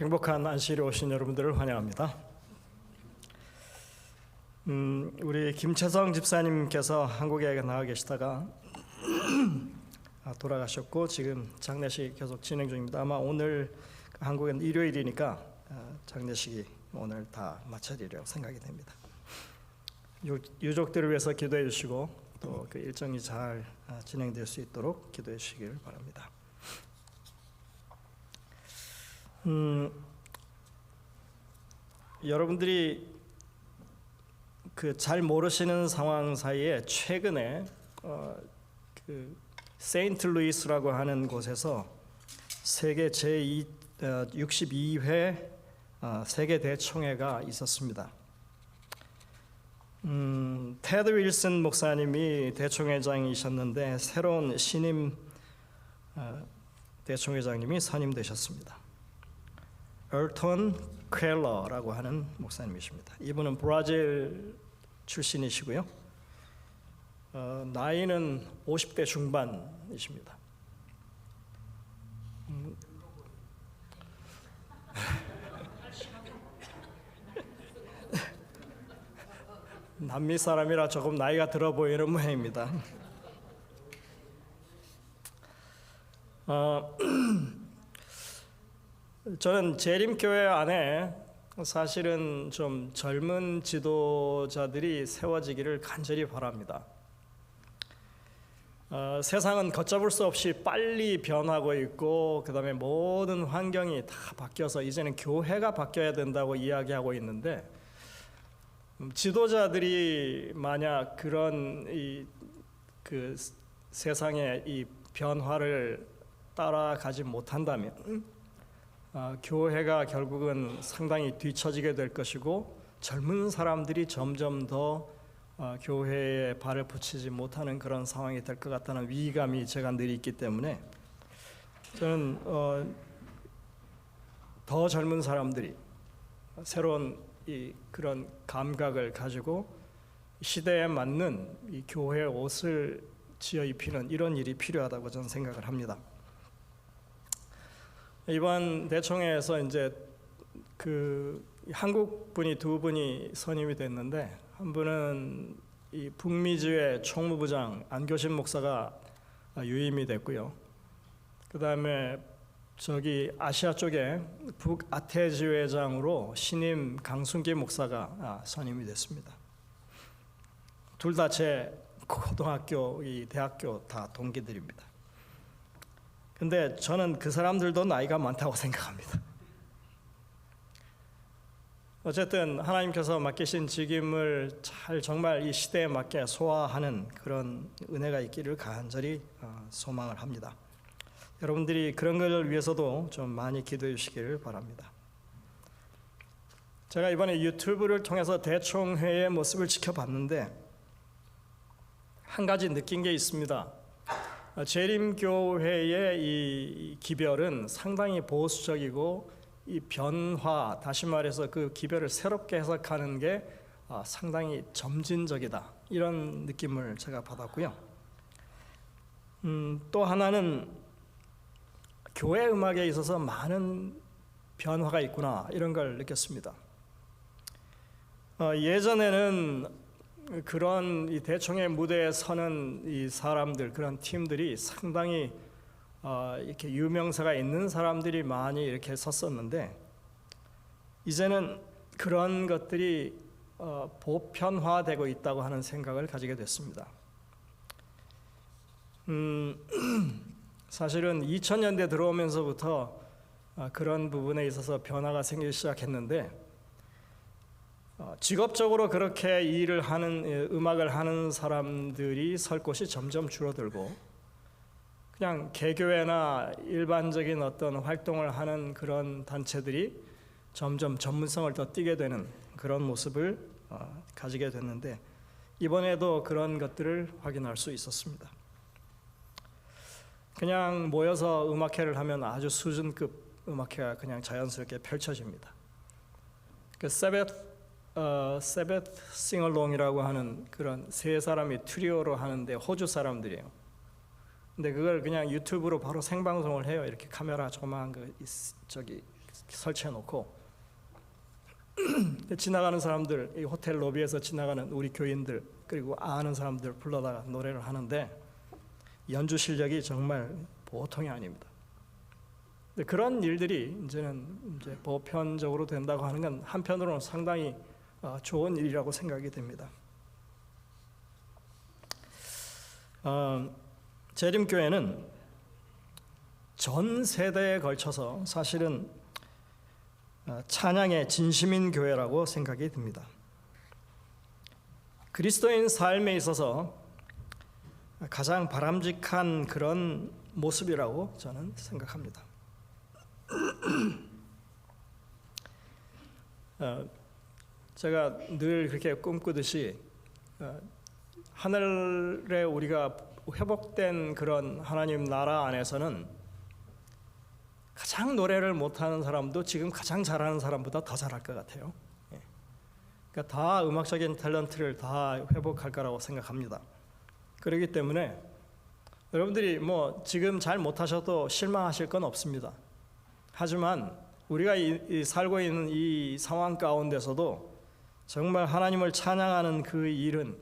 행복한 안식일에 오신 여러분들을 환영합니다. 우리 김채성 집사님께서 한국에 나와 계시다가 돌아가셨고 지금 장례식이 계속 진행 중입니다. 아마 오늘 한국은 일요일이니까 장례식이 오늘 다 마쳐지리라고 생각이 됩니다. 유족들을 위해서 기도해 주시고 또 그 일정이 잘 진행될 수 있도록 기도해 주시길 바랍니다. 여러분들이 그 잘 모르시는 상황 사이에 최근에 그 세인트루이스라고 하는 곳에서 세계 제62회 세계 대총회가 있었습니다. 테드 윌슨 목사님이 대총회장이셨는데 새로운 신임 대총회장님이 선임되셨습니다. 얼톤 퀘러라고 하는 목사님이십니다. 이분은 브라질 출신이시고요. 나이는 50대 중반이십니다. 남미 사람이라 조금 나이가 들어 보이는 모양입니다. 저는 재림교회 안에 사실은 좀 젊은 지도자들이 세워지기를 간절히 바랍니다. 세상은 걷잡을 수 없이 빨리 변하고 있고 그 다음에 모든 환경이 다 바뀌어서 이제는 교회가 바뀌어야 된다고 이야기하고 있는데 지도자들이 만약 그런 그 세상의 이 변화를 따라가지 못한다면 교회가 결국은 상당히 뒤처지게 될 것이고 젊은 사람들이 점점 더 교회에 발을 붙이지 못하는 그런 상황이 될 것 같다는 위기감이 제가 늘 있기 때문에 저는 더 젊은 사람들이 새로운 그런 감각을 가지고 시대에 맞는 이 교회의 옷을 지어 입히는 이런 일이 필요하다고 저는 생각을 합니다. 이번 대총회에서 이제 그 한국 분이 두 분이 선임이 됐는데 한 분은 이 북미주의 총무부장 안교신 목사가 유임이 됐고요. 그 다음에 저기 아시아 쪽에 북아태지회장으로 신임 강순기 목사가 선임이 됐습니다. 둘 다 제 고등학교, 대학교 다 동기들입니다. 근데 저는 그 사람들도 나이가 많다고 생각합니다. 어쨌든 하나님께서 맡기신 직임을 잘 정말 이 시대에 맞게 소화하는 그런 은혜가 있기를 간절히 소망을 합니다. 여러분들이 그런 걸 위해서도 좀 많이 기도해 주시기를 바랍니다. 제가 이번에 유튜브를 통해서 대총회의 모습을 지켜봤는데 한 가지 느낀 게 있습니다. 재림교회의 이 기별은 상당히 보수적이고 이 변화, 다시 말해서 그 기별을 새롭게 해석하는 게 상당히 점진적이다. 이런 느낌을 제가 받았고요. 또 하나는 교회 음악에 있어서 많은 변화가 있구나 이런 걸 느꼈습니다. 예전에는 그런 이 대총회 무대에 서는 이 사람들, 그런 팀들이 상당히 이렇게 유명세가 있는 사람들이 많이 이렇게 섰었는데 이제는 그런 것들이 보편화되고 있다고 하는 생각을 가지게 됐습니다. 사실은 2000년대 들어오면서부터 그런 부분에 있어서 변화가 생기기 시작했는데 직업적으로 그렇게 일을 하는 음악을 하는 사람들이 설 곳이 점점 줄어들고 그냥 개교회나 일반적인 어떤 활동을 하는 그런 단체들이 점점 전문성을 더 띠게 되는 그런 모습을 가지게 됐는데 이번에도 그런 것들을 확인할 수 있었습니다. 그냥 모여서 음악회를 하면 아주 수준급 음악회가 그냥 자연스럽게 펼쳐집니다. 그 세벳 싱얼롱이라고 하는 그런 세 사람이 트리오로 하는데 호주 사람들이에요. 근데 그걸 그냥 유튜브로 바로 생방송을 해요. 이렇게 카메라 조그만 그 저기 설치해 놓고 지나가는 사람들, 이 호텔 로비에서 지나가는 우리 교인들 그리고 아는 사람들 불러다가 노래를 하는데 연주 실력이 정말 보통이 아닙니다. 그런 일들이 이제는 이제 보편적으로 된다고 하는 건 한편으로는 상당히 좋은 일이라고 생각이 됩니다. 재림교회는 전 세대에 걸쳐서 사실은 찬양의 진심인 교회라고 생각이 듭니다. 그리스도인 삶에 있어서 가장 바람직한 그런 모습이라고 저는 생각합니다. 제가 늘 그렇게 꿈꾸듯이 하늘에 우리가 회복된 그런 하나님 나라 안에서는 가장 노래를 못하는 사람도 지금 가장 잘하는 사람보다 더 잘할 것 같아요. 그러니까 다 음악적인 탤런트를 다 회복할 거라고 생각합니다. 그렇기 때문에 여러분들이 뭐 지금 잘 못하셔도 실망하실 건 없습니다. 하지만 우리가 살고 있는 이 상황 가운데서도 정말 하나님을 찬양하는 그 일은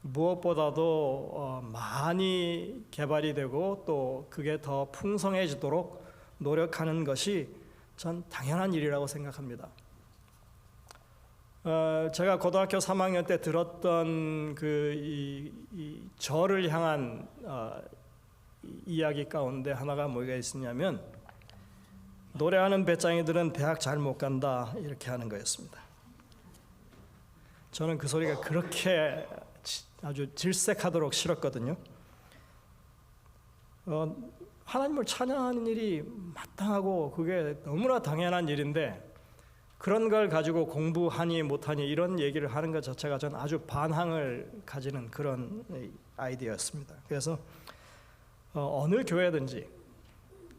무엇보다도 많이 개발이 되고 또 그게 더 풍성해지도록 노력하는 것이 전 당연한 일이라고 생각합니다. 제가 고등학교 3학년 때 들었던 이 저를 향한 이야기 가운데 하나가 뭐가 있었냐면 노래하는 배짱이들은 대학 잘 못 간다 이렇게 하는 거였습니다. 저는 그 소리가 그렇게 아주 질색하도록 싫었거든요. 하나님을 찬양하는 일이 마땅하고 그게 너무나 당연한 일인데 그런 걸 가지고 공부하니 못하니 이런 얘기를 하는 것 자체가 전 아주 반항을 가지는 그런 아이디어였습니다. 그래서 어느 교회든지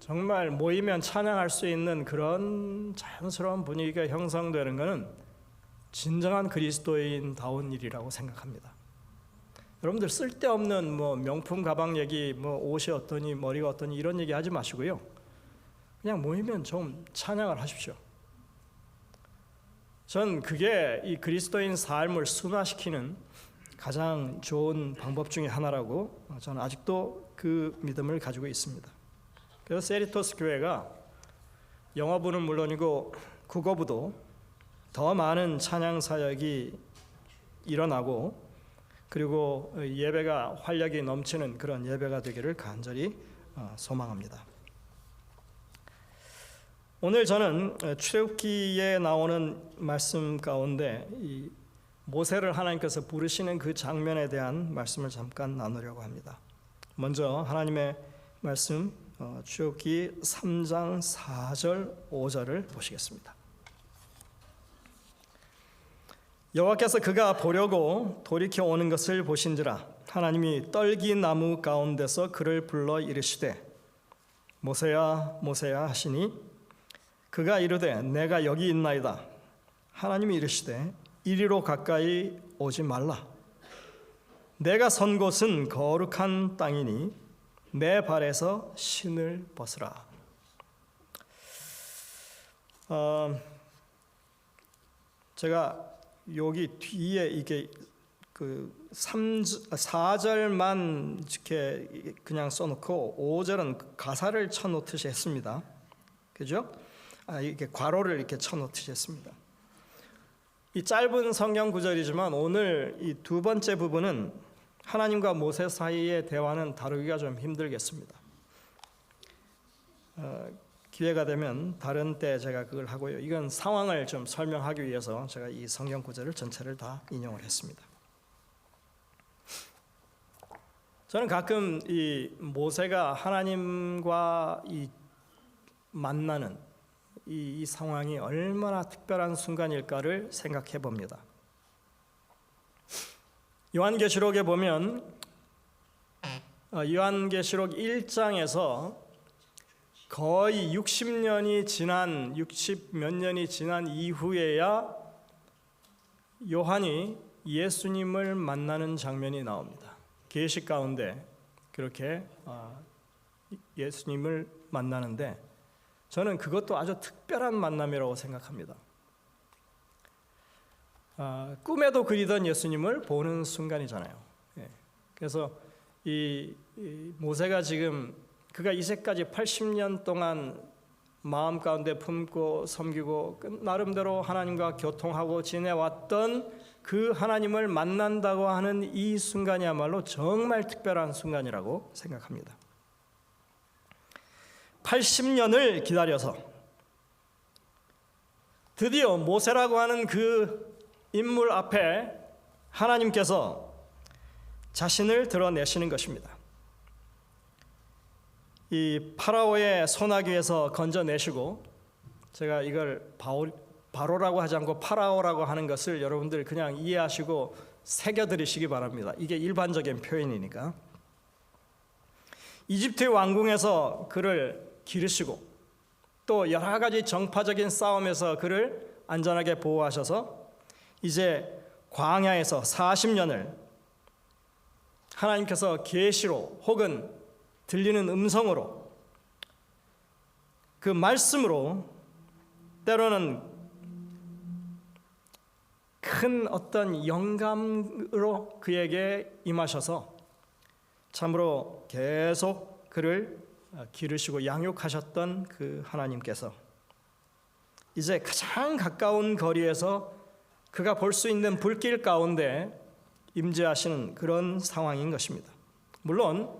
정말 모이면 찬양할 수 있는 그런 자연스러운 분위기가 형성되는 것은 진정한 그리스도인다운 일이라고 생각합니다. 여러분들 쓸데없는 뭐 명품 가방 얘기, 뭐 옷이 어떠니 머리가 어떠니 이런 얘기 하지 마시고요. 그냥 모이면 좀 찬양을 하십시오. 전 그게 이 그리스도인 삶을 순화시키는 가장 좋은 방법 중에 하나라고 저는 아직도 그 믿음을 가지고 있습니다. 그래서 세리토스 교회가 영어부는 물론이고 국어부도 더 많은 찬양 사역이 일어나고 그리고 예배가 활력이 넘치는 그런 예배가 되기를 간절히 소망합니다. 오늘 저는 출애굽기에 나오는 말씀 가운데 이 모세를 하나님께서 부르시는 그 장면에 대한 말씀을 잠깐 나누려고 합니다. 먼저 하나님의 말씀 출애굽기 3장 4절 5절을 보시겠습니다. 여호와께서 그가 보려고 돌이켜 오는 것을 보신지라 하나님이 떨기나무 가운데서 그를 불러 이르시되 모세야 모세야 하시니 그가 이르되 내가 여기 있나이다. 하나님이 이르시되 이리로 가까이 오지 말라. 내가 선 곳은 거룩한 땅이니 내 발에서 신을 벗으라. 제가 여기 뒤에 이게 그 4절만 이렇게 그냥 써놓고 5절은 가사를 쳐놓듯이 했습니다. 그죠? 이렇게 괄호를 이렇게 쳐놓듯이 했습니다. 이 짧은 성경 구절이지만 오늘 이 두 번째 부분은 하나님과 모세 사이의 대화는 다루기가 좀 힘들겠습니다. 기회가 되면 다른 때 제가 그걸 하고요. 이건 상황을 좀 설명하기 위해서 제가 이 성경 구절을 전체를 다 인용을 했습니다. 저는 가끔 이 모세가 하나님과 이 만나는 이 상황이 얼마나 특별한 순간일까를 생각해 봅니다. 요한계시록에 보면 요한계시록 1장에서 거의 60몇 년이 지난 이후에야 요한이 예수님을 만나는 장면이 나옵니다. 계시 가운데 그렇게 예수님을 만나는데 저는 그것도 아주 특별한 만남이라고 생각합니다. 꿈에도 그리던 예수님을 보는 순간이잖아요. 그래서 이 모세가 지금 그가 이제까지 80년 동안 마음 가운데 품고 섬기고 나름대로 하나님과 교통하고 지내왔던 그 하나님을 만난다고 하는 이 순간이야말로 정말 특별한 순간이라고 생각합니다. 80년을 기다려서 드디어 모세라고 하는 그 인물 앞에 하나님께서 자신을 드러내시는 것입니다. 이 파라오의 소나기에서 건져내시고, 제가 이걸 바로라고 하지 않고 파라오라고 하는 것을 여러분들 그냥 이해하시고 새겨들으시기 바랍니다. 이게 일반적인 표현이니까. 이집트의 왕궁에서 그를 기르시고 또 여러 가지 정파적인 싸움에서 그를 안전하게 보호하셔서 이제 광야에서 40년을 하나님께서 계시로 혹은 들리는 음성으로 그 말씀으로 때로는 큰 어떤 영감으로 그에게 임하셔서 참으로 계속 그를 기르시고 양육하셨던 그 하나님께서 이제 가장 가까운 거리에서 그가 볼 수 있는 불길 가운데 임재하시는 그런 상황인 것입니다. 물론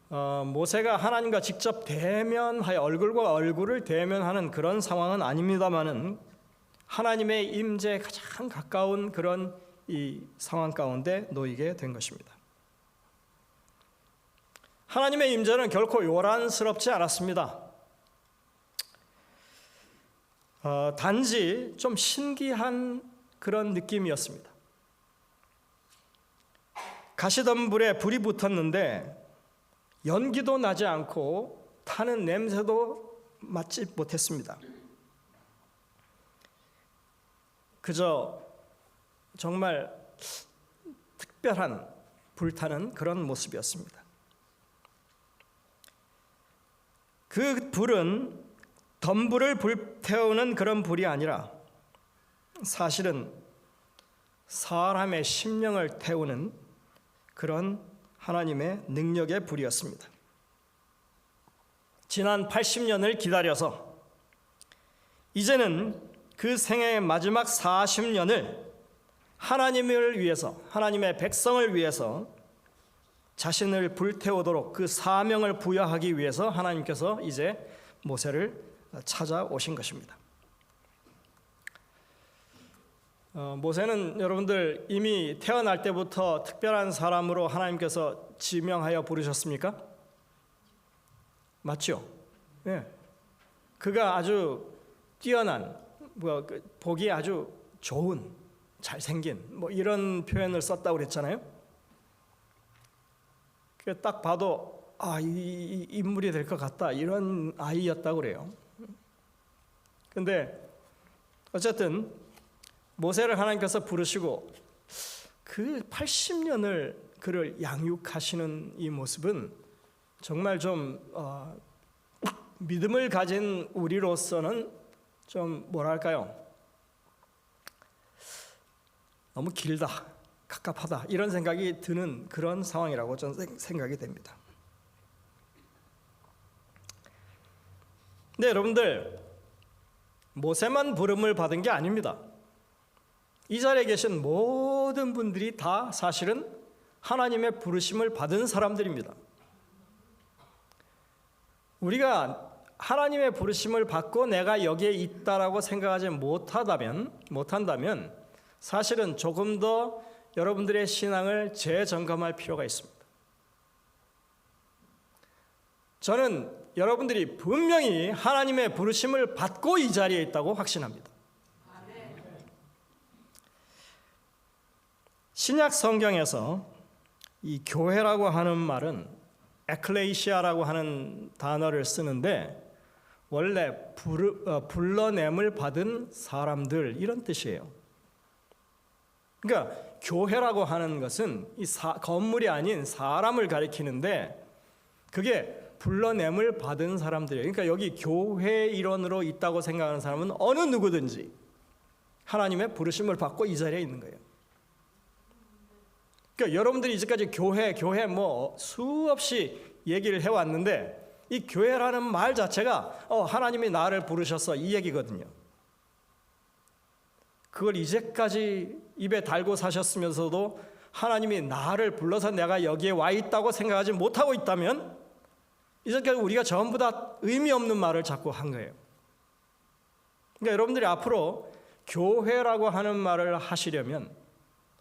모세가 하나님과 직접 대면하여 얼굴과 얼굴을 대면하는 그런 상황은 아닙니다만은 하나님의 임재에 가장 가까운 그런 이 상황 가운데 놓이게 된 것입니다. 하나님의 임재는 결코 요란스럽지 않았습니다. 단지 좀 신기한 그런 느낌이었습니다. 가시덤불에 불이 붙었는데 연기도 나지 않고 타는 냄새도 맡지 못했습니다. 그저 정말 특별한 불타는 그런 모습이었습니다. 그 불은 덤불을 불태우는 그런 불이 아니라 사실은 사람의 심령을 태우는 그런 하나님의 능력의 불이었습니다. 지난 80년을 기다려서 이제는 그 생애의 마지막 40년을 하나님을 위해서, 하나님의 백성을 위해서 자신을 불태우도록 그 사명을 부여하기 위해서 하나님께서 이제 모세를 찾아오신 것입니다. 모세는 여러분들 이미 태어날 때부터 특별한 사람으로 하나님께서 지명하여 부르셨습니까? 맞죠? 네. 그가 아주 뛰어난, 보기 아주 좋은, 잘생긴 이런 표현을 썼다고 그랬잖아요. 딱 봐도 이 인물이 될 것 같다, 이런 아이였다고 그래요. 근데 어쨌든 모세를 하나님께서 부르시고 그 80년을 그를 양육하시는 이 모습은 정말 좀 믿음을 가진 우리로서는 좀 뭐랄까요, 너무 길다, 갑갑하다, 이런 생각이 드는 그런 상황이라고 저는 생각이 됩니다. 근데 여러분들, 모세만 부름을 받은 게 아닙니다. 이 자리에 계신 모든 분들이 다 사실은 하나님의 부르심을 받은 사람들입니다. 우리가 하나님의 부르심을 받고 내가 여기에 있다라고 생각하지 못한다면 사실은 조금 더 여러분들의 신앙을 재점검할 필요가 있습니다. 저는 여러분들이 분명히 하나님의 부르심을 받고 이 자리에 있다고 확신합니다. 신약 성경에서 이 교회라고 하는 말은 에클레시아라고 하는 단어를 쓰는데 원래 불러냄을 받은 사람들, 이런 뜻이에요. 그러니까 교회라고 하는 것은 이 건물이 아닌 사람을 가리키는데 그게 불러냄을 받은 사람들이에요. 그러니까 여기 교회 일원으로 있다고 생각하는 사람은 어느 누구든지 하나님의 부르심을 받고 이 자리에 있는 거예요. 그러니까 여러분들이 이제까지 교회 뭐 수없이 얘기를 해왔는데 이 교회라는 말 자체가 하나님이 나를 부르셨어 이 얘기거든요. 그걸 이제까지 입에 달고 사셨으면서도 하나님이 나를 불러서 내가 여기에 와 있다고 생각하지 못하고 있다면 이제까지 우리가 전부 다 의미 없는 말을 자꾸 한 거예요. 그러니까 여러분들이 앞으로 교회라고 하는 말을 하시려면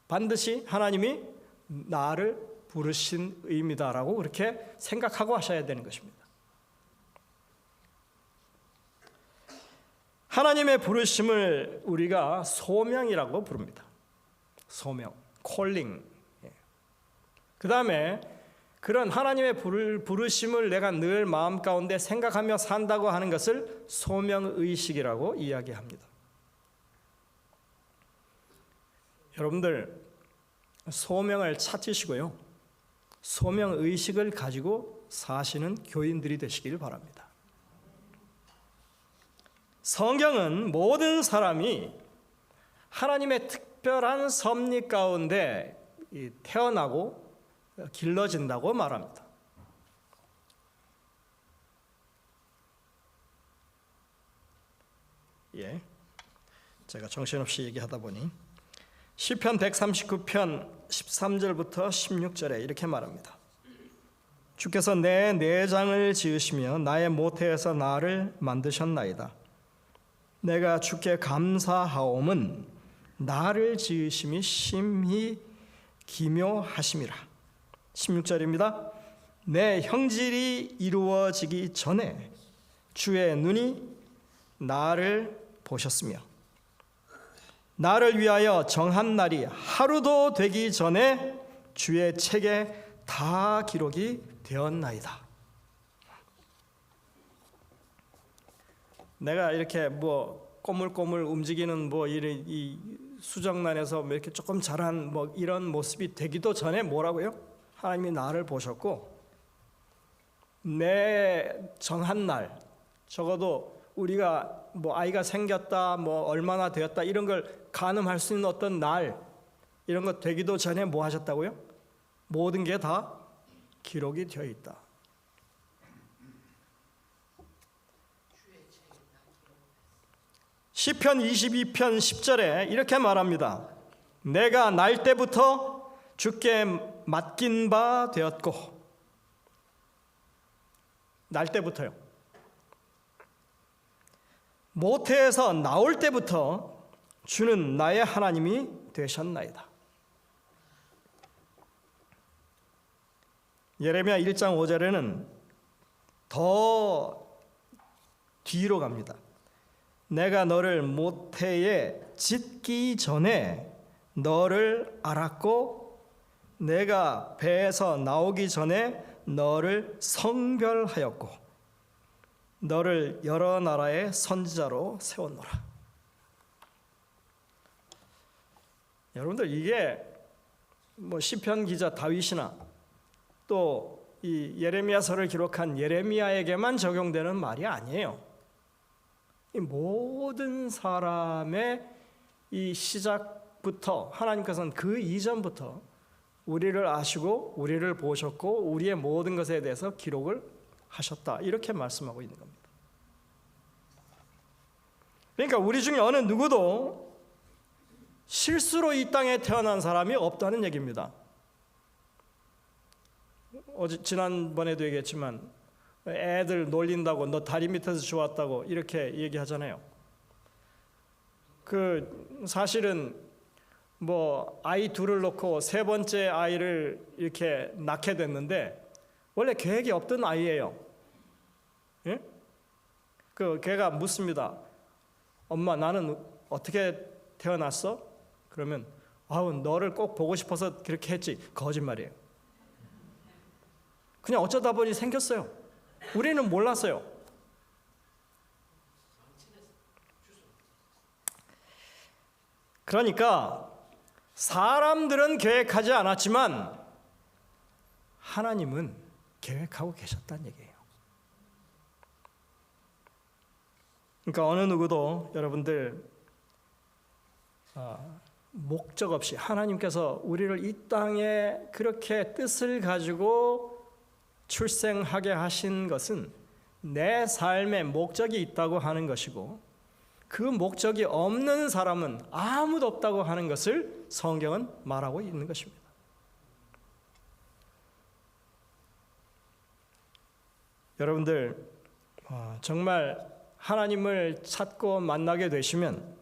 반드시 하나님이 나를 부르신 의미다라고 그렇게 생각하고 하셔야 되는 것입니다. 하나님의 부르심을 우리가 소명이라고 부릅니다. 소명, 콜링. 그 다음에 그런 하나님의 부르심을 내가 늘 마음 가운데 생각하며 산다고 하는 것을 소명의식이라고 이야기합니다. 여러분들 소명을 찾으시고요, 소명의식을 가지고 사시는 교인들이 되시길 바랍니다. 성경은 모든 사람이 하나님의 특별한 섭리 가운데 태어나고 길러진다고 말합니다. 제가 정신없이 얘기하다 보니 시편 139편 13절부터 16절에 이렇게 말합니다. 주께서 내 내장을 지으시며 나의 모태에서 나를 만드셨나이다. 내가 주께 감사하옴은 나를 지으심이 심히 기묘하심이라. 16절입니다. 내 형질이 이루어지기 전에 주의 눈이 나를 보셨으며 나를 위하여 정한 날이 하루도 되기 전에 주의 책에 다 기록이 되었나이다. 내가 이렇게 뭐 꼬물꼬물 움직이는 뭐 이 수정란에서 이렇게 조금 자란 뭐 이런 모습이 되기도 전에 뭐라고요? 하나님이 나를 보셨고 내 정한 날, 적어도 우리가 뭐 아이가 생겼다, 뭐 얼마나 되었다 이런 걸 가늠할 수 있는 어떤 날 이런 것 되기도 전에 뭐 하셨다고요? 모든 게 다 기록이 되어 있다. 시편 22편 10절에 이렇게 말합니다. 내가 날 때부터 주께 맡긴 바 되었고, 날 때부터요. 모태에서 나올 때부터 주는 나의 하나님이 되셨나이다. 예레미야 1장 5절에는 더 뒤로 갑니다. 내가 너를 모태에 짓기 전에 너를 알았고 내가 배에서 나오기 전에 너를 성별하였고 너를 여러 나라의 선지자로 세웠노라. 여러분들 이게 뭐 시편 기자 다윗이나 또 이 예레미야서를 기록한 예레미야에게만 적용되는 말이 아니에요. 이 모든 사람의 이 시작부터 하나님께서는 그 이전부터 우리를 아시고 우리를 보셨고 우리의 모든 것에 대해서 기록을 하셨다 이렇게 말씀하고 있는 겁니다. 그러니까 우리 중에 어느 누구도 실수로 이 땅에 태어난 사람이 없다는 얘기입니다. 지난번에도 얘기했지만 애들 놀린다고 너 다리 밑에서 좋았다고 이렇게 얘기하잖아요. 그 사실은 뭐 아이 둘을 놓고 세 번째 아이를 이렇게 낳게 됐는데 원래 계획이 없던 아이예요. 예? 그 걔가 묻습니다. 엄마 나는 어떻게 태어났어? 그러면 아우 너를 꼭 보고 싶어서 그렇게 했지. 거짓말이에요. 그냥 어쩌다 보니 생겼어요. 우리는 몰랐어요. 그러니까 사람들은 계획하지 않았지만 하나님은 계획하고 계셨다는 얘기예요. 그러니까 어느 누구도 여러분들 목적 없이 하나님께서 우리를 이 땅에 그렇게 뜻을 가지고 출생하게 하신 것은 내 삶에 목적이 있다고 하는 것이고, 그 목적이 없는 사람은 아무도 없다고 하는 것을 성경은 말하고 있는 것입니다. 여러분들 정말 하나님을 찾고 만나게 되시면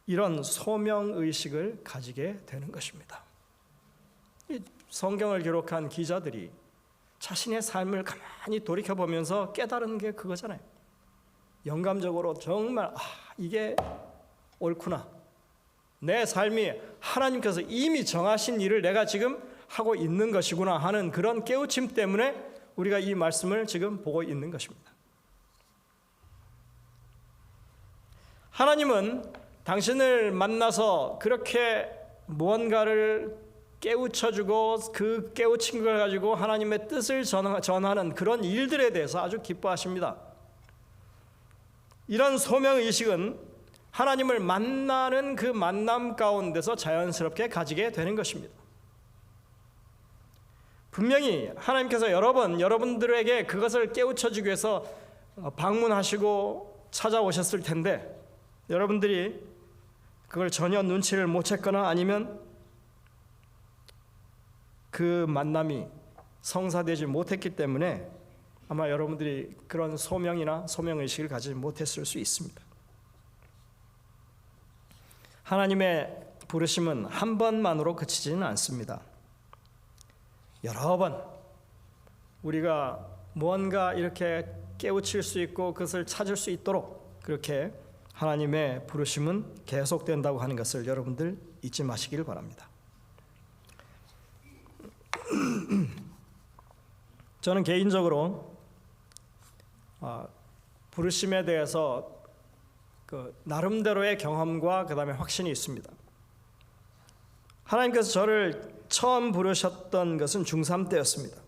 이런 소명의식을 가지게 되는 것입니다. 이 성경을 기록한 기자들이 자신의 삶을 가만히 돌이켜보면서 깨달은 게 그거잖아요. 영감적으로 정말 이게 옳구나. 내 삶이 하나님께서 이미 정하신 일을 내가 지금 하고 있는 것이구나 하는 그런 깨우침 때문에 우리가 이 말씀을 지금 보고 있는 것입니다. 하나님은 당신을 만나서 그렇게 무언가를 깨우쳐주고 그 깨우친 걸 가지고 하나님의 뜻을 전하는 그런 일들에 대해서 아주 기뻐하십니다. 이런 소명의식은 하나님을 만나는 그 만남 가운데서 자연스럽게 가지게 되는 것입니다. 분명히 하나님께서 여러 번 여러분들에게 그것을 깨우쳐주기 위해서 방문하시고 찾아오셨을 텐데 여러분들이 그걸 전혀 눈치를 못 챘거나 아니면 그 만남이 성사되지 못했기 때문에 아마 여러분들이 그런 소명이나 소명의식을 가지지 못했을 수 있습니다. 하나님의 부르심은 한 번만으로 그치지는 않습니다. 여러 번 우리가 무언가 이렇게 깨우칠 수 있고 그것을 찾을 수 있도록 그렇게 하나님의 부르심은 계속된다고 하는 것을 여러분들 잊지 마시기를 바랍니다. 저는 개인적으로 부르심에 대해서 그 나름대로의 경험과 그 다음에 확신이 있습니다. 하나님께서 저를 처음 부르셨던 것은 중3 때였습니다.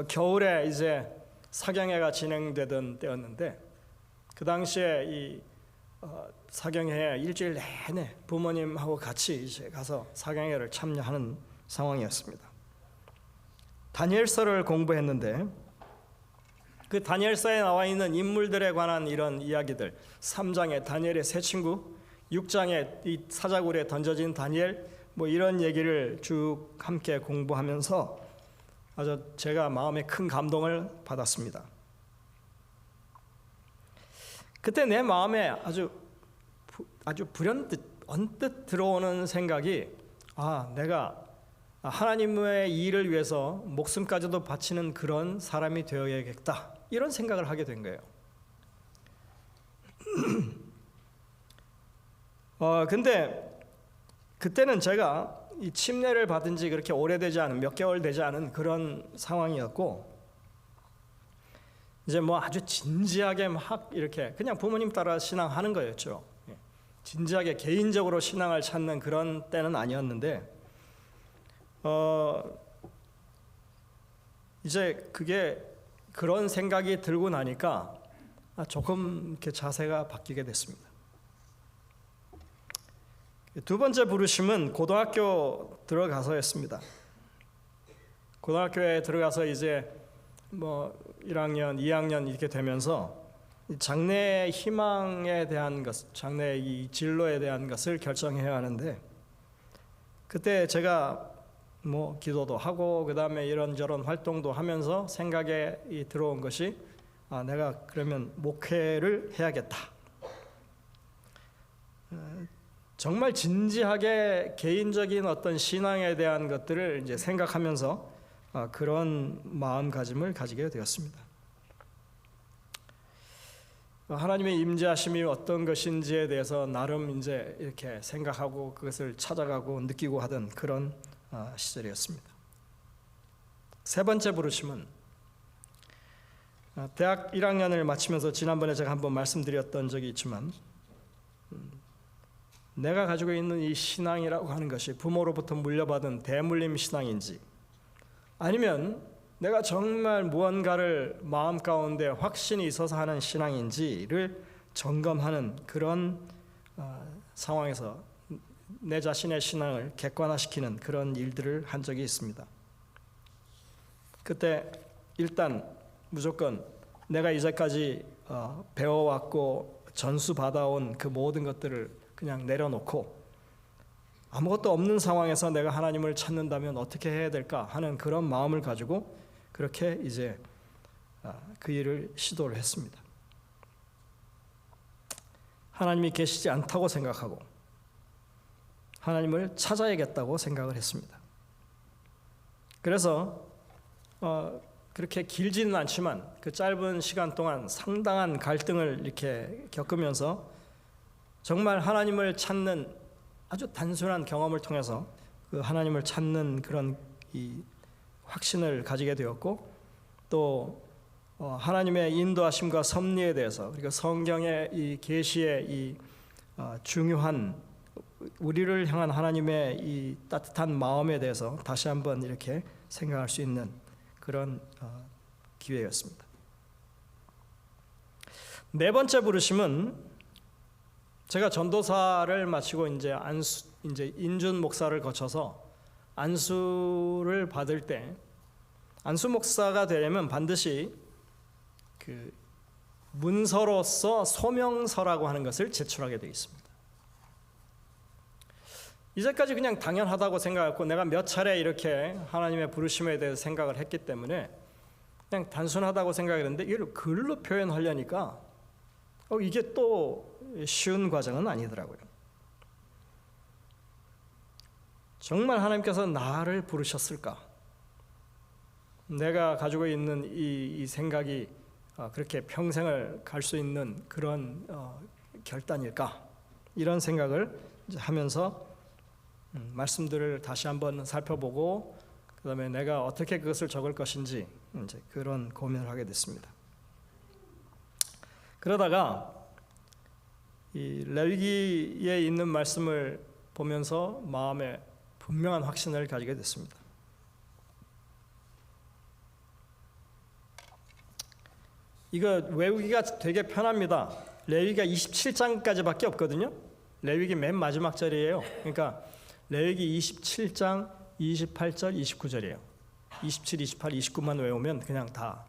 겨울에 이제 사경회가 진행되던 때였는데 그 당시에 이 사경회에 일주일 내내 부모님하고 같이 이제 가서 사경회를 참여하는 상황이었습니다. 다니엘서를 공부했는데 그 다니엘서에 나와 있는 인물들에 관한 이런 이야기들, 3장에 다니엘의 세 친구, 6장에 이 사자굴에 던져진 다니엘, 뭐 이런 얘기를 쭉 함께 공부하면서 아주 제가 마음에 큰 감동을 받았습니다. 그때 내 마음에 아주 불현듯 언뜻 들어오는 생각이 내가 하나님의 일을 위해서 목숨까지도 바치는 그런 사람이 되어야겠다, 이런 생각을 하게 된 거예요. 근데 그때는 제가 이 침례를 받은 지 그렇게 오래되지 않은, 몇 개월 되지 않은 그런 상황이었고, 이제 뭐 아주 진지하게 막 이렇게 그냥 부모님 따라 신앙하는 거였죠. 진지하게 개인적으로 신앙을 찾는 그런 때는 아니었는데, 이제 그게 그런 생각이 들고 나니까 조금 이렇게 자세가 바뀌게 됐습니다. 두 번째 부르심은 고등학교 들어가서였습니다. 고등학교에 들어가서 이제 뭐 1학년, 2학년 이렇게 되면서 장래의 희망에 대한 것, 장래의 이 진로에 대한 것을 결정해야 하는데, 그때 제가 뭐 기도도 하고 그 다음에 이런저런 활동도 하면서 생각에 들어온 것이 내가 그러면 목회를 해야겠다. 정말 진지하게 개인적인 어떤 신앙에 대한 것들을 이제 생각하면서 그런 마음가짐을 가지게 되었습니다. 하나님의 임재하심이 어떤 것인지에 대해서 나름 이제 이렇게 생각하고 그것을 찾아가고 느끼고 하던 그런 시절이었습니다. 세 번째 부르심은 대학 1학년을 마치면서 지난번에 제가 한번 말씀드렸던 적이 있지만, 내가 가지고 있는 이 신앙이라고 하는 것이 부모로부터 물려받은 대물림 신앙인지 아니면 내가 정말 무언가를 마음 가운데 확신이 있어서 하는 신앙인지를 점검하는 그런 상황에서 내 자신의 신앙을 객관화시키는 그런 일들을 한 적이 있습니다. 그때 일단 무조건 내가 이제까지 배워왔고 전수받아온 그 모든 것들을 그냥 내려놓고 아무것도 없는 상황에서 내가 하나님을 찾는다면 어떻게 해야 될까 하는 그런 마음을 가지고 그렇게 이제 그 일을 시도를 했습니다. 하나님이 계시지 않다고 생각하고 하나님을 찾아야겠다고 생각을 했습니다. 그래서 그렇게 길지는 않지만 그 짧은 시간 동안 상당한 갈등을 이렇게 겪으면서 정말 하나님을 찾는 아주 단순한 경험을 통해서 그 하나님을 찾는 그런 이 확신을 가지게 되었고 또 하나님의 인도하심과 섭리에 대해서 그리고 성경의 이 계시의 이 중요한 우리를 향한 하나님의 이 따뜻한 마음에 대해서 다시 한번 이렇게 생각할 수 있는 그런 기회였습니다. 네 번째 부르심은 제가 전도사를 마치고 이제 인준 목사를 거쳐서 안수를 받을 때 안수 목사가 되려면 반드시 그 문서로서 소명서라고 하는 것을 제출하게 되어 있습니다. 이제까지 그냥 당연하다고 생각했고 내가 몇 차례 이렇게 하나님의 부르심에 대해서 생각을 했기 때문에 그냥 단순하다고 생각했는데 이걸 글로 표현하려니까 이게 또 쉬운 과정은 아니더라고요. 정말 하나님께서 나를 부르셨을까? 내가 가지고 있는 이 생각이 그렇게 평생을 갈 수 있는 그런 결단일까? 이런 생각을 하면서 말씀들을 다시 한번 살펴보고 그다음에 내가 어떻게 그것을 적을 것인지 이제 그런 고민을 하게 됐습니다. 그러다가 이 레위기에 있는 말씀을 보면서 마음에 분명한 확신을 가지게 됐습니다. 이거 외우기가 되게 편합니다. 레위기가 27장까지밖에 없거든요. 레위기 맨 마지막 절이에요. 그러니까 레위기 27장 28절 29절이에요. 27, 28, 29만 외우면 그냥 다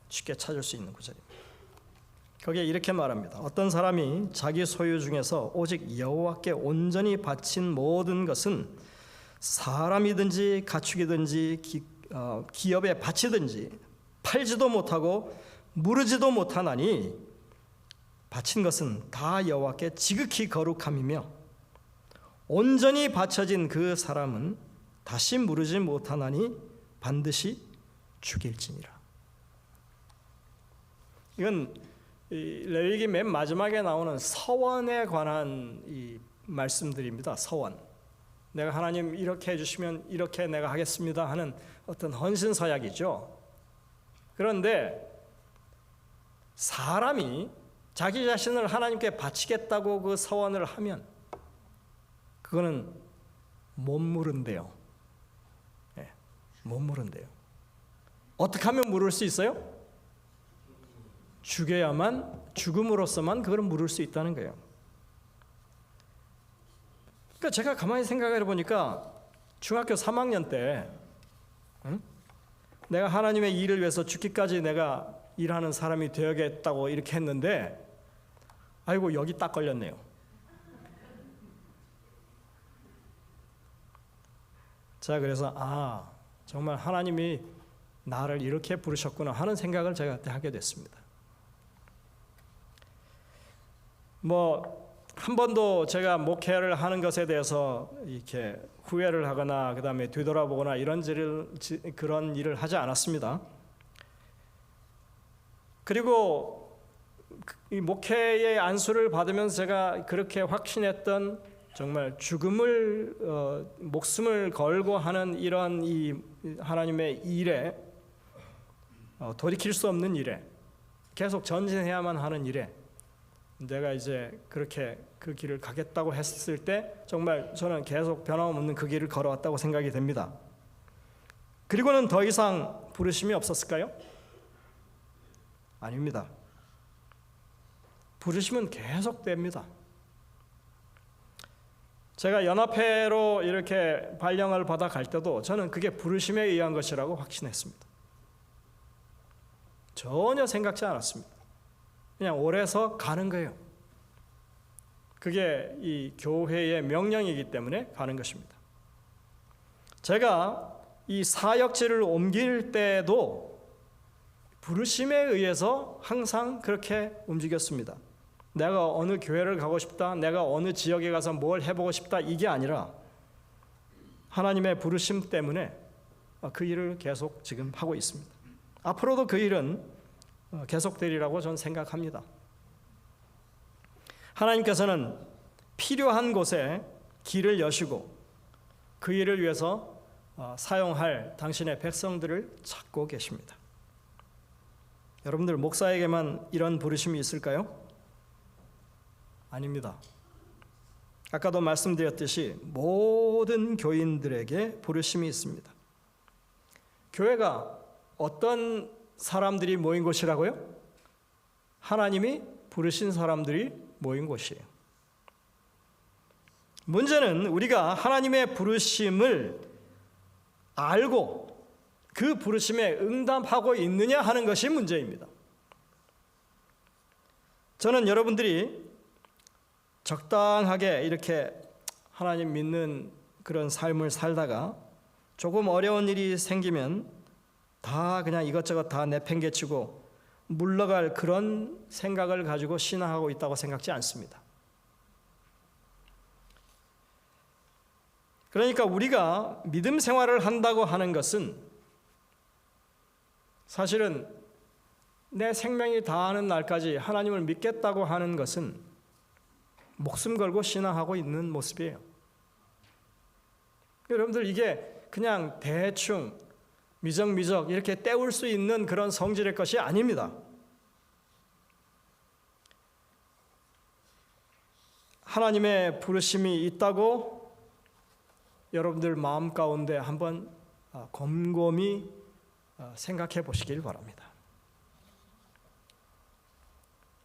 쉽게 찾을 수 있는 구절입니다. 거기에 이렇게 말합니다. 어떤 사람이 자기 소유 중에서 오직 여호와께 온전히 바친 모든 것은 사람이든지 가축이든지 기업에 바치든지 팔지도 못하고 무르지도 못하나니 바친 것은 다 여호와께 지극히 거룩함이며 온전히 바쳐진 그 사람은 다시 무르지 못하나니 반드시 죽일지니라. 이건 레위기 맨 마지막에 나오는 서원에 관한 이 말씀들입니다. 서원. 내가 하나님 이렇게 해주시면 이렇게 내가 하겠습니다 하는 어떤 헌신 서약이죠. 그런데 사람이 자기 자신을 하나님께 바치겠다고 그 서원을 하면 그거는 못 물은대요. 네, 못 물은대요. 어떻게 하면 물을 수 있어요? 죽음으로서만 그걸 물을 수 있다는 거예요. 그러니까 제가 가만히 생각해 보니까 중학교 3학년 때 내가 하나님의 일을 위해서 죽기까지 내가 일하는 사람이 되어야겠다고 이렇게 했는데 아이고 여기 딱 걸렸네요. 자, 그래서 정말 하나님이 나를 이렇게 부르셨구나 하는 생각을 제가 그때 하게 됐습니다. 한 번도 제가 목회를 하는 것에 대해서 이렇게 후회를 하거나 그다음에 뒤돌아보거나 그런 일을 하지 않았습니다. 그리고 이 목회의 안수를 받으면서 제가 그렇게 확신했던 정말 목숨을 걸고 하는 이런 이 하나님의 일에 돌이킬 수 없는 일에 계속 전진해야만 하는 일에 내가 이제 그렇게 그 길을 가겠다고 했을 때 정말 저는 계속 변함없는 그 길을 걸어왔다고 생각이 됩니다. 그리고는 더 이상 부르심이 없었을까요? 아닙니다. 부르심은 계속됩니다. 제가 연합회로 이렇게 발령을 받아 갈 때도 저는 그게 부르심에 의한 것이라고 확신했습니다. 전혀 생각지 않았습니다. 그냥 오래서 가는 거예요. 그게 이 교회의 명령이기 때문에 가는 것입니다. 제가 이 사역지를 옮길 때도 부르심에 의해서 항상 그렇게 움직였습니다. 내가 어느 교회를 가고 싶다, 내가 어느 지역에 가서 뭘 해보고 싶다, 이게 아니라 하나님의 부르심 때문에 그 일을 계속 지금 하고 있습니다. 앞으로도 그 일은 계속되리라고 저는 생각합니다. 하나님께서는 필요한 곳에 길을 여시고 그 일을 위해서 사용할 당신의 백성들을 찾고 계십니다. 여러분들 목사에게만 이런 부르심이 있을까요? 아닙니다. 아까도 말씀드렸듯이 모든 교인들에게 부르심이 있습니다. 교회가 어떤 사람들이 모인 곳이라고요? 하나님이 부르신 사람들이 모인 곳이에요. 문제는 우리가 하나님의 부르심을 알고 그 부르심에 응답하고 있느냐 하는 것이 문제입니다. 저는 여러분들이 적당하게 이렇게 하나님 믿는 그런 삶을 살다가 조금 어려운 일이 생기면 다 그냥 이것저것 다 내팽개치고 물러갈 그런 생각을 가지고 신앙하고 있다고 생각지 않습니다. 그러니까 우리가 믿음 생활을 한다고 하는 것은 사실은 내 생명이 다하는 날까지 하나님을 믿겠다고 하는 것은 목숨 걸고 신앙하고 있는 모습이에요. 여러분들 이게 그냥 대충 미적미적 이렇게 때울 수 있는 그런 성질의 것이 아닙니다. 하나님의 부르심이 있다고 여러분들 마음 가운데 한번 곰곰이 생각해 보시길 바랍니다.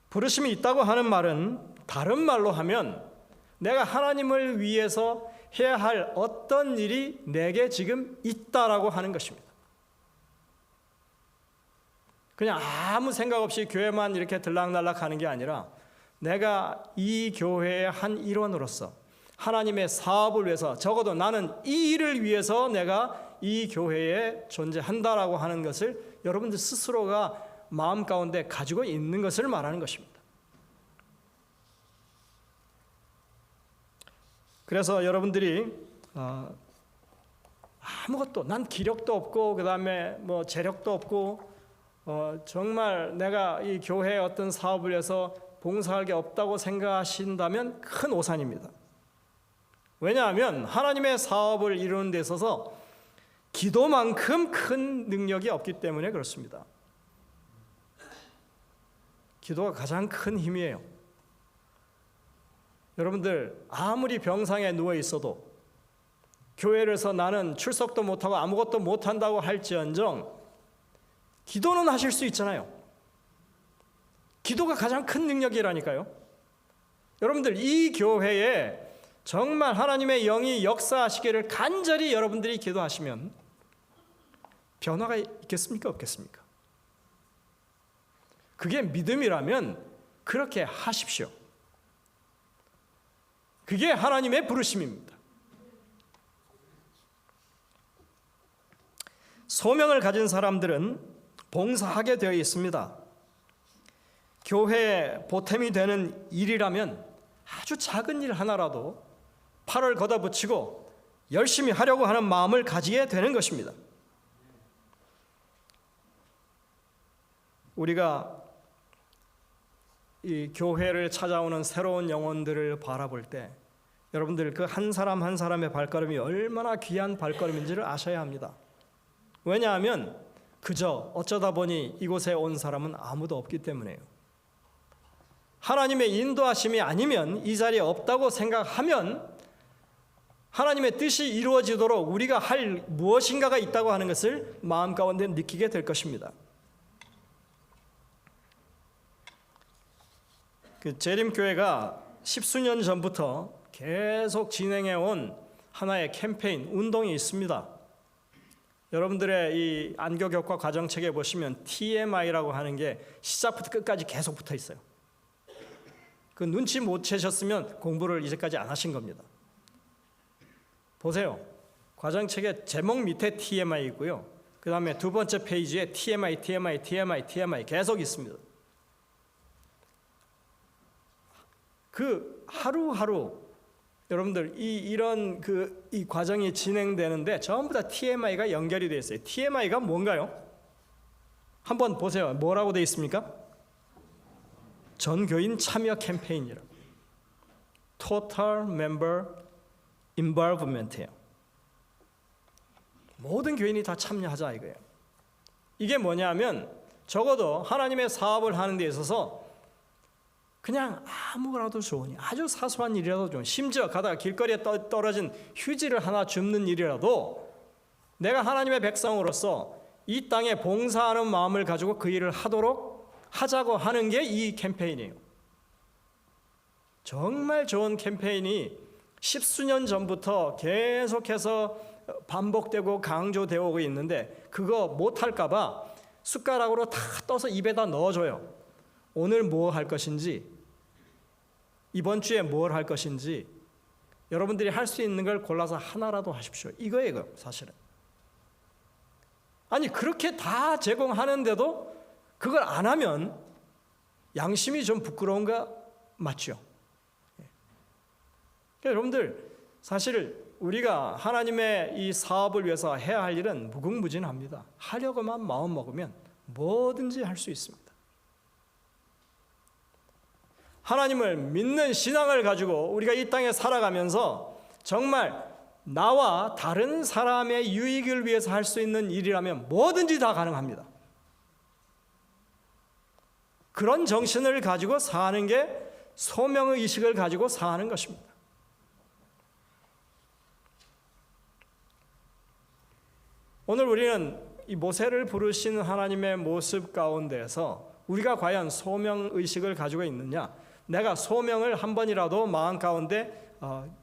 부르심이 있다고 하는 말은 다른 말로 하면 내가 하나님을 위해서 해야 할 어떤 일이 내게 지금 있다라고 하는 것입니다. 그냥 아무 생각 없이 교회만 이렇게 들락날락 하는 게 아니라 내가 이 교회의 한 일원으로서 하나님의 사업을 위해서 적어도 나는 이 일을 위해서 내가 이 교회에 존재한다라고 하는 것을 여러분들 스스로가 마음 가운데 가지고 있는 것을 말하는 것입니다. 그래서 여러분들이 아무것도 난 기력도 없고 그 다음에 뭐 재력도 없고 정말 내가 이 교회의 어떤 사업을 위해서 봉사할 게 없다고 생각하신다면 큰 오산입니다. 왜냐하면 하나님의 사업을 이루는 데 있어서 기도만큼 큰 능력이 없기 때문에 그렇습니다. 기도가 가장 큰 힘이에요. 여러분들 아무리 병상에 누워 있어도 교회에서 나는 출석도 못하고 아무것도 못한다고 할지언정 기도는 하실 수 있잖아요. 기도가 가장 큰 능력이라니까요. 여러분들 이 교회에 정말 하나님의 영이 역사하시기를 간절히 여러분들이 기도하시면 변화가 있겠습니까? 없겠습니까? 그게 믿음이라면 그렇게 하십시오. 그게 하나님의 부르심입니다. 소명을 가진 사람들은 봉사하게 되어 있습니다. 교회에 보탬이 되는 일이라면 아주 작은 일 하나라도 팔을 걷어붙이고 열심히 하려고 하는 마음을 가지게 되는 것입니다. 우리가 이 교회를 찾아오는 새로운 영혼들을 바라볼 때 여러분들 그 한 사람 한 사람의 발걸음이 얼마나 귀한 발걸음인지를 아셔야 합니다. 왜냐하면 그저 어쩌다 보니 이곳에 온 사람은 아무도 없기 때문에요. 하나님의 인도하심이 아니면 이 자리에 없다고 생각하면 하나님의 뜻이 이루어지도록 우리가 할 무엇인가가 있다고 하는 것을 마음 가운데 느끼게 될 것입니다. 그 재림교회가 십수년 전부터 계속 진행해 온 하나의 캠페인, 운동이 있습니다. 여러분들의 이 안교교과 과정책에 보시면 TMI라고 하는 게 시작부터 끝까지 계속 붙어 있어요. 그 눈치 못 채셨으면 공부를 이제까지 안 하신 겁니다. 보세요. 과정책의 제목 밑에 TMI 있고요. 그 다음에 두 번째 페이지에 TMI 계속 있습니다. 그 하루하루 여러분들 이런 이 과정이 진행되는데 전부 다 TMI가 연결이 되어 있어요. TMI가 뭔가요? 한번 보세요. 뭐라고 되어 있습니까? 전교인 참여 캠페인이라고. Total Member Involvement예요. 모든 교인이 다 참여하자 이거예요. 이게 뭐냐면 적어도 하나님의 사업을 하는 데 있어서 그냥 아무거나도 좋으니 아주 사소한 일이라도 좋으니 심지어 가다가 길거리에 떨어진 휴지를 하나 줍는 일이라도 내가 하나님의 백성으로서 이 땅에 봉사하는 마음을 가지고 그 일을 하자고 하는 게 이 캠페인이에요. 정말 좋은 캠페인이 십수년 전부터 계속해서 반복되고 강조되어 오고 있는데 그거 못할까 봐 숟가락으로 다 떠서 입에다 넣어줘요. 오늘 뭐 할 것인지, 이번 주에 뭘 할 것인지 여러분들이 할 수 있는 걸 골라서 하나라도 하십시오. 이거예요, 사실은. 아니 그렇게 다 제공하는데도 그걸 안 하면 양심이 좀 부끄러운가 맞죠? 그러니까 여러분들 사실 우리가 하나님의 이 사업을 위해서 해야 할 일은 무궁무진합니다. 하려고만 마음 먹으면 뭐든지 할 수 있습니다. 하나님을 믿는 신앙을 가지고 우리가 이 땅에 살아가면서 정말 나와 다른 사람의 유익을 위해서 할 수 있는 일이라면 뭐든지 다 가능합니다. 그런 정신을 가지고 사는 게 소명의 의식을 가지고 사는 것입니다. 오늘 우리는 이 모세를 부르신 하나님의 모습 가운데서 우리가 과연 소명의식을 가지고 있느냐, 내가 소명을 한 번이라도 마음 가운데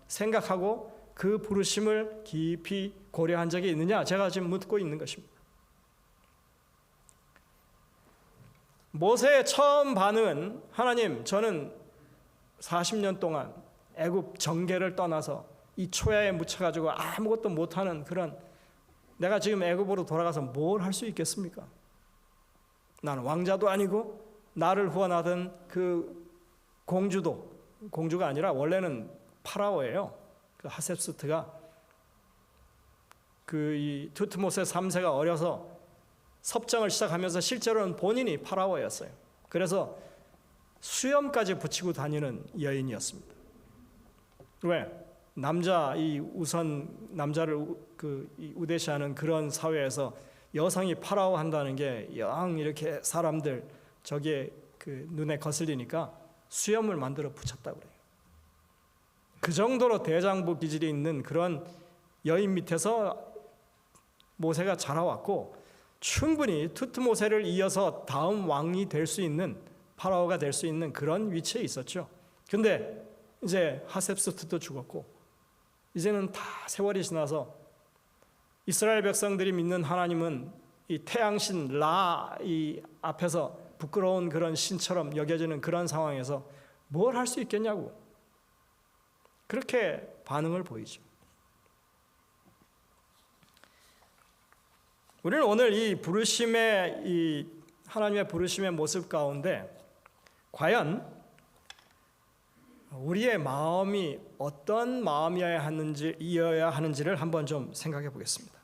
생각하고 그 부르심을 깊이 고려한 적이 있느냐, 제가 지금 묻고 있는 것입니다. 모세의 처음 반응은 하나님, 저는 40년 동안 애굽 정계를 떠나서 이 초야에 묻혀가지고 아무것도 못하는 그런, 내가 지금 애굽으로 돌아가서 뭘 할 수 있겠습니까? 나는 왕자도 아니고 나를 후원하던 그 공주가 아니라 원래는 파라오예요. 그 하셉스트가 이 투트모세 3세가 어려서 섭정을 시작하면서 실제로는 본인이 파라오였어요. 그래서 수염까지 붙이고 다니는 여인이었습니다. 왜? 남자를 우대시하는 그런 사회에서 여성이 파라오 한다는 게 영 이렇게 사람들 저기에 그 눈에 거슬리니까 수염을 만들어 붙였다고 그래요. 그 정도로 대장부 기질이 있는 그런 여인 밑에서 모세가 자라왔고 충분히 투트모세를 이어서 다음 왕이 될 수 있는, 파라오가 될 수 있는 그런 위치에 있었죠. 근데 이제 하셉스트도 죽었고 이제는 다 세월이 지나서 이스라엘 백성들이 믿는 하나님은 이 태양신 라 이 앞에서 부끄러운 그런 신처럼 여겨지는 그런 상황에서 뭘 할 수 있겠냐고 그렇게 반응을 보이죠. 우리는 오늘 이 하나님의 부르심의 모습 가운데 과연 우리의 마음이 어떤 마음이어야 하는지를 한번 좀 생각해 보겠습니다.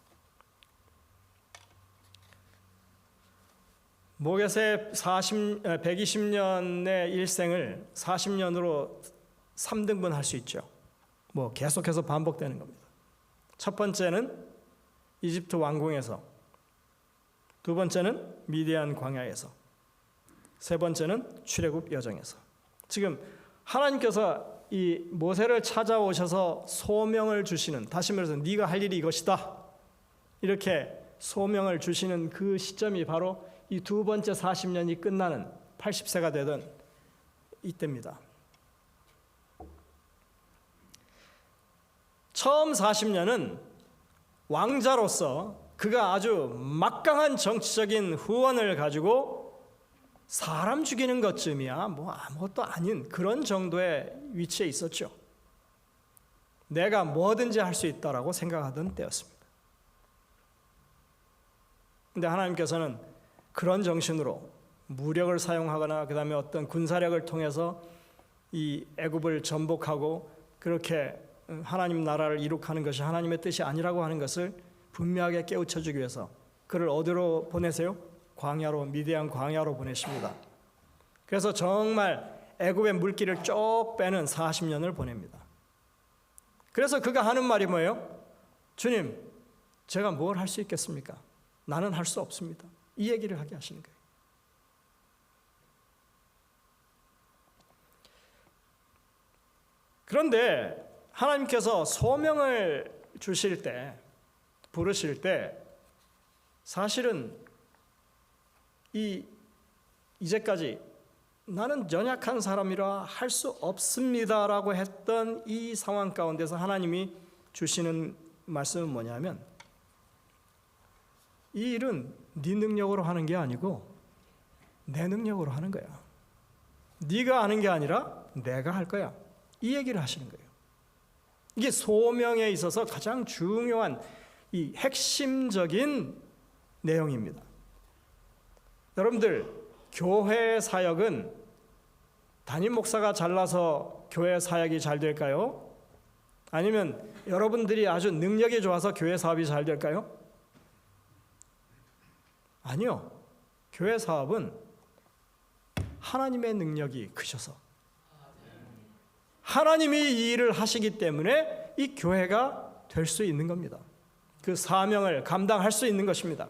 모겟의 120년의 일생을 40년으로 3등분 할 수 있죠. 계속해서 반복되는 겁니다. 첫 번째는 이집트 왕궁에서, 두 번째는 미디안 광야에서, 세 번째는 출애굽 여정에서. 지금 하나님께서 이 모세를 찾아오셔서 소명을 주시는, 다시 말해서 네가 할 일이 이것이다, 이렇게 소명을 주시는 그 시점이 바로 이 두 번째 40년이 끝나는 80세가 되던 이때입니다. 처음 40년은 왕자로서 그가 아주 막강한 정치적인 후원을 가지고 사람 죽이는 것쯤이야 뭐 아무것도 아닌 그런 정도의 위치에 있었죠. 내가 뭐든지 할 수 있다라고 생각하던 때였습니다. 근데 하나님께서는 그런 정신으로 무력을 사용하거나 그 다음에 어떤 군사력을 통해서 이 애굽을 전복하고 그렇게 하나님 나라를 이룩하는 것이 하나님의 뜻이 아니라고 하는 것을 분명하게 깨우쳐 주기 위해서 그를 어디로 보내세요? 광야로, 미디안 광야로 보내십니다. 그래서 정말 애굽의 물기를 쭉 빼는 40년을 보냅니다. 그래서 그가 하는 말이 뭐예요? 주님, 제가 뭘 할 수 있겠습니까? 나는 할 수 없습니다. 이 얘기를 하게 하시는 거예요. 그런데 하나님께서 소명을 주실 때, 부르실 때 사실은 이제까지 나는 연약한 사람이라 할 수 없습니다라고 했던 이 상황 가운데서 하나님이 주시는 말씀은 뭐냐면 이 일은 네 능력으로 하는 게 아니고 내 능력으로 하는 거야. 네가 하는 게 아니라 내가 할 거야. 이 얘기를 하시는 거예요. 이게 소명에 있어서 가장 중요한 이 핵심적인 내용입니다. 여러분들, 교회 사역은 담임 목사가 잘나서 교회 사역이 잘 될까요? 아니면 여러분들이 아주 능력이 좋아서 교회 사업이 잘 될까요? 아니요. 교회 사업은 하나님의 능력이 크셔서 하나님이 이 일을 하시기 때문에 이 교회가 될 수 있는 겁니다. 그 사명을 감당할 수 있는 것입니다.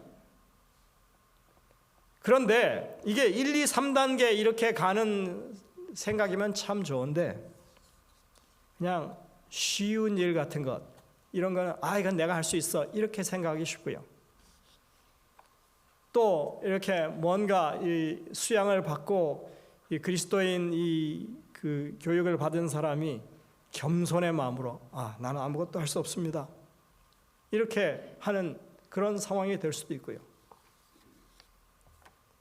그런데 이게 1, 2, 3단계 이렇게 가는 생각이면 참 좋은데 그냥 쉬운 일 같은 것 이런 거는 이건 내가 할 수 있어 이렇게 생각하기 쉽고요. 또 이렇게 뭔가 이 수양을 받고 이 그리스도인 그 교육을 받은 사람이 겸손의 마음으로 나는 아무것도 할 수 없습니다. 이렇게 하는 그런 상황이 될 수도 있고요.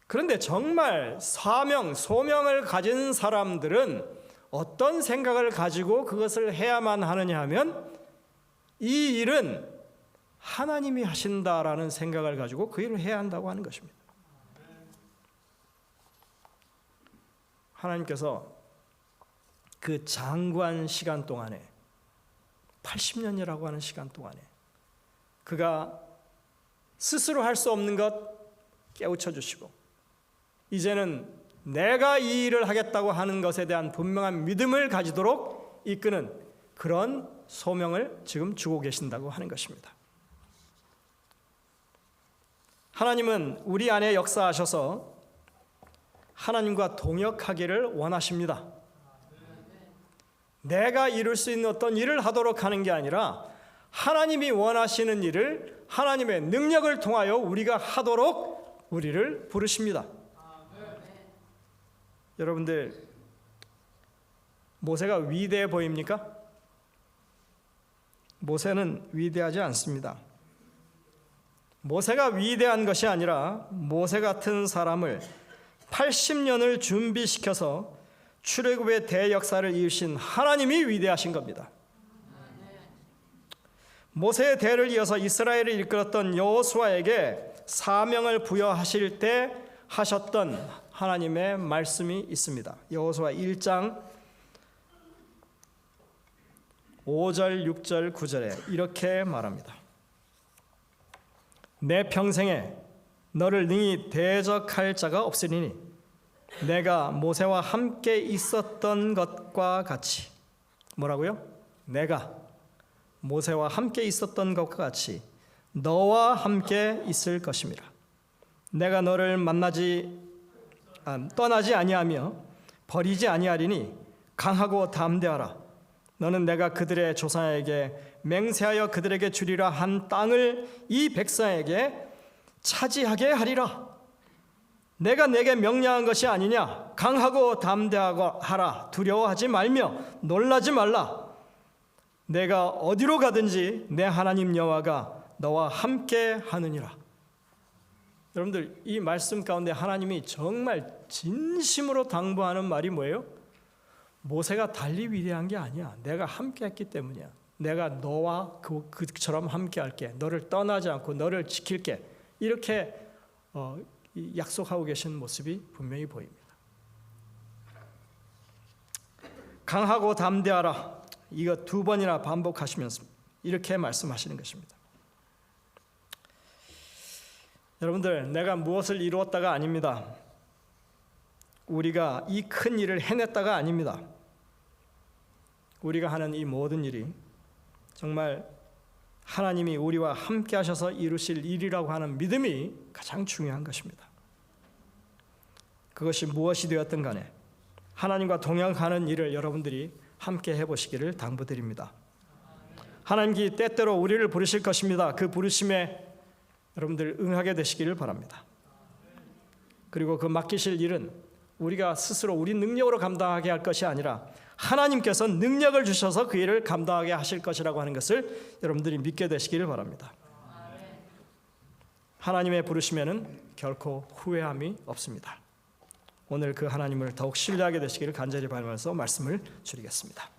그런데 정말 사명, 소명을 가진 사람들은 어떤 생각을 가지고 그것을 해야만 하느냐 하면 이 일은 하나님이 하신다라는 생각을 가지고 그 일을 해야 한다고 하는 것입니다. 하나님께서 그 장구한 시간 동안에 80년이라고 하는 시간 동안에 그가 스스로 할 수 없는 것 깨우쳐 주시고 이제는 내가 이 일을 하겠다고 하는 것에 대한 분명한 믿음을 가지도록 이끄는 그런 소명을 지금 주고 계신다고 하는 것입니다. 하나님은 우리 안에 역사하셔서 하나님과 동역하기를 원하십니다. 내가 이룰 수 있는 어떤 일을 하도록 하는 게 아니라 하나님이 원하시는 일을 하나님의 능력을 통하여 우리가 하도록 우리를 부르십니다. 여러분들, 모세가 위대해 보입니까? 모세는 위대하지 않습니다. 모세가 위대한 것이 아니라 모세 같은 사람을 80년을 준비시켜서 출애굽의 대역사를 이으신 하나님이 위대하신 겁니다. 모세의 대를 이어서 이스라엘을 이끌었던 여호수아에게 사명을 부여하실 때 하셨던 하나님의 말씀이 있습니다. 여호수아 1장 5절, 6절, 9절에 이렇게 말합니다. 내 평생에 너를 능히 대적할 자가 없으리니 내가 모세와 함께 있었던 것과 같이 뭐라고요? 내가 모세와 함께 있었던 것과 같이 너와 함께 있을 것임이라. 내가 너를 떠나지 아니하며 버리지 아니하리니 강하고 담대하라. 너는 내가 그들의 조상에게 맹세하여 그들에게 주리라 한 땅을 이 백성에게 차지하게 하리라. 내가 내게 명령한 것이 아니냐. 강하고 담대하고 하라. 두려워하지 말며 놀라지 말라. 내가 어디로 가든지 내 하나님 여호와가 너와 함께 하느니라. 여러분들, 이 말씀 가운데 하나님이 정말 진심으로 당부하는 말이 뭐예요? 모세가 달리 위대한 게 아니야. 내가 함께 했기 때문이야. 내가 너와 그처럼 함께 할게. 너를 떠나지 않고 너를 지킬게. 이렇게 약속하고 계신 모습이 분명히 보입니다. 강하고 담대하라. 이거 2번이나 반복하시면서 이렇게 말씀하시는 것입니다. 여러분들, 내가 무엇을 이루었다가 아닙니다. 우리가 이 큰 일을 해냈다가 아닙니다. 우리가 하는 이 모든 일이 정말 하나님이 우리와 함께 하셔서 이루실 일이라고 하는 믿음이 가장 중요한 것입니다. 그것이 무엇이 되었든 간에 하나님과 동행하는 일을 여러분들이 함께 해보시기를 당부드립니다. 하나님이 때때로 우리를 부르실 것입니다. 그 부르심에 여러분들 응하게 되시기를 바랍니다. 그리고 그 맡기실 일은 우리가 스스로 우리 능력으로 감당하게 할 것이 아니라 하나님께서 능력을 주셔서 그 일을 감당하게 하실 것이라고 하는 것을 여러분들이 믿게 되시기를 바랍니다. 하나님의 부르심에는 결코 후회함이 없습니다. 오늘 그 하나님을 더욱 신뢰하게 되시기를 간절히 바라면서 말씀을 줄이겠습니다.